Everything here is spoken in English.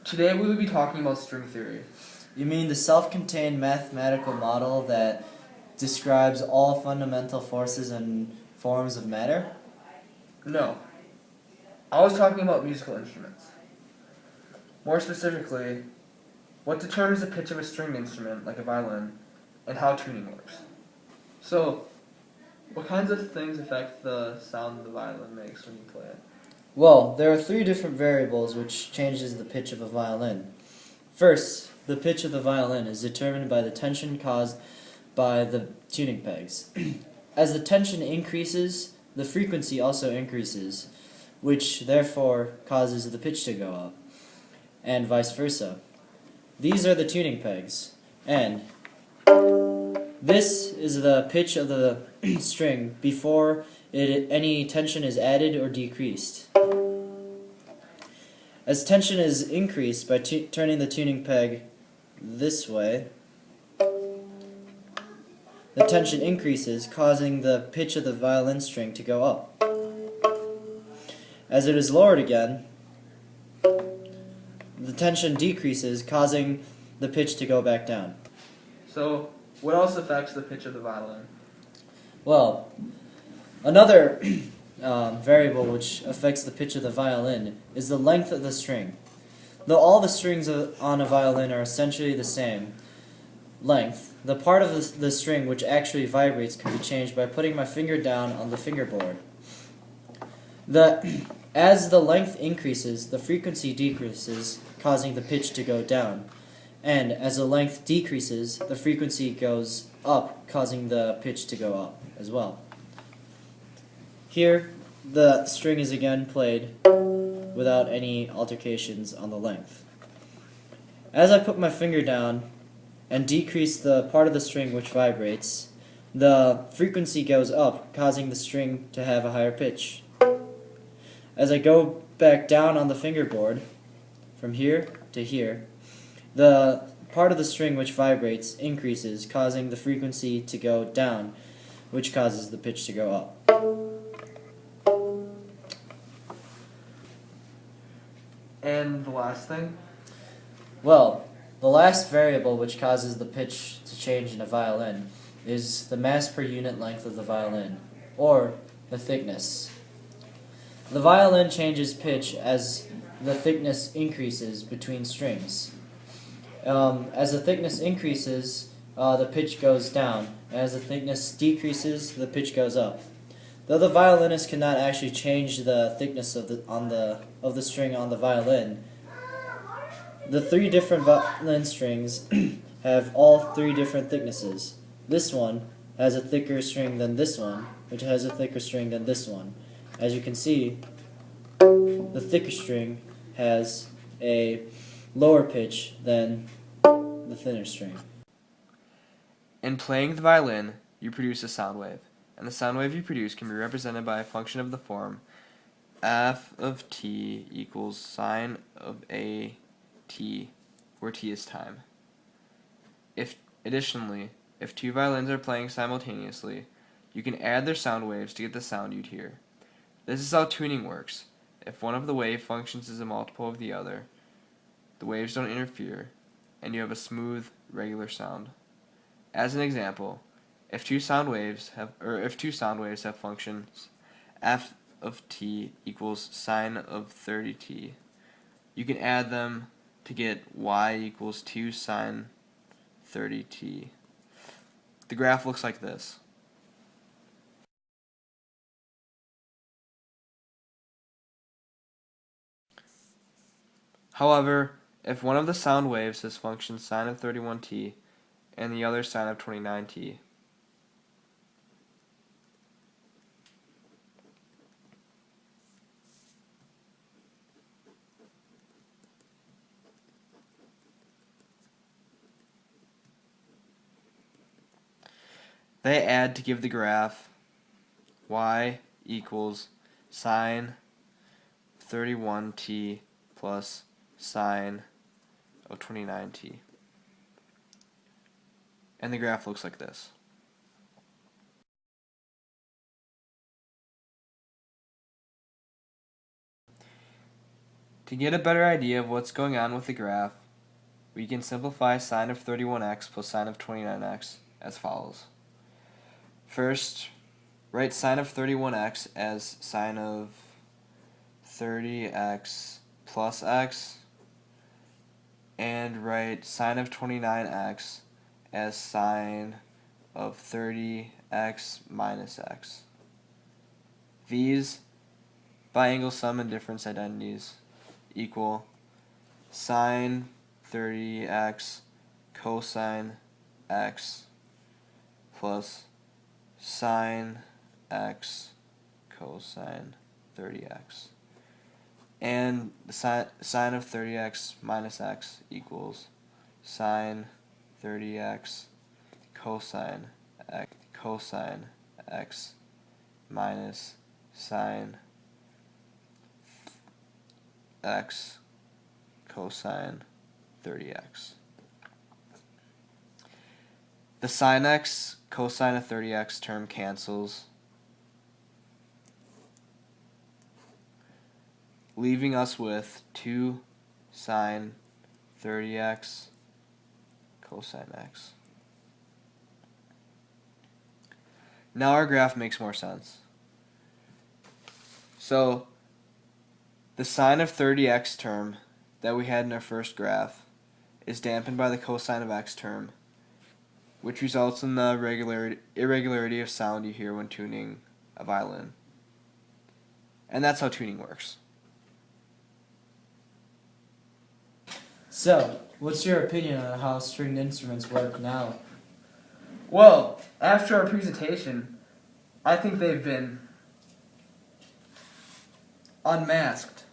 Today we will be talking about string theory. You mean the self-contained mathematical model that describes all fundamental forces and forms of matter? No, I was talking about musical instruments. More specifically, what determines the pitch of a stringed instrument, like a violin, and how tuning works. So, what kinds of things affect the sound the violin makes when you play it? Well, there are three different variables which changes the pitch of a violin. First, the pitch of the violin is determined by the tension caused by the tuning pegs. As the tension increases, the frequency also increases, which therefore causes the pitch to go up, and vice versa. These are the tuning pegs, and this is the pitch of the string before any tension is added or decreased. As tension is increased by turning the tuning peg this way, the tension increases, causing the pitch of the violin string to go up. As it is lowered again, the tension decreases, causing the pitch to go back down. So, what else affects the pitch of the violin? Well, another variable which affects the pitch of the violin is the length of the string. Though all the strings on a violin are essentially the same length, the part of the string which actually vibrates can be changed by putting my finger down on the fingerboard. As the length increases, the frequency decreases, causing the pitch to go down. And as the length decreases, the frequency goes up, causing the pitch to go up as well. Here, the string is again played without any altercations on the length. As I put my finger down and decrease the part of the string which vibrates, the frequency goes up, causing the string to have a higher pitch. As I go back down on the fingerboard, from here to here, the part of the string which vibrates increases, causing the frequency to go down, which causes the pitch to go up. And the last thing? Well, the last variable which causes the pitch to change in a violin is the mass per unit length of the violin, or the thickness. The violin changes pitch as the thickness increases between strings. As the thickness increases, the pitch goes down. As the thickness decreases, the pitch goes up. Though the violinist cannot actually change the thickness of the string on the violin, the three different violin strings have all three different thicknesses. This one has a thicker string than this one, which has a thicker string than this one. As you can see, the thicker string has a lower pitch than the thinner string. In playing the violin, you produce a sound wave, and the sound wave you produce can be represented by a function of the form f of t equals sine of a t, where t is time. Additionally, if two violins are playing simultaneously, you can add their sound waves to get the sound you'd hear. This is how tuning works. If one of the wave functions is a multiple of the other, the waves don't interfere, and you have a smooth, regular sound. As an example, if two sound waves have functions f of t equals sine of 30t, you can add them to get y equals 2 sine 30t. The graph looks like this. However, if one of the sound waves has function sine of 31t and the other sine of 29t, they add to give the graph y equals sine 31t plus sine of 29t. And the graph looks like this. To To get a better idea of what's going on with the graph, we can simplify sine of 31x plus sine of 29x as follows. First, write sine of 31x as sine of 30x plus x, and write sine of 29x as sine of 30x minus x. These biangle sum and difference identities equal sine 30x cosine x plus sine x cosine 30x. And the sine of 30x minus x equals sine 30x cosine x minus sine x cosine 30x. The sine x cosine of 30x term cancels, leaving us with 2 sine 30x cosine x. Now our graph makes more sense. So the sine of 30x term that we had in our first graph is dampened by the cosine of x term, which results in the irregularity of sound you hear when tuning a violin. And that's how tuning works. So, what's your opinion on how stringed instruments work now? Well, after our presentation, I think they've been unmasked.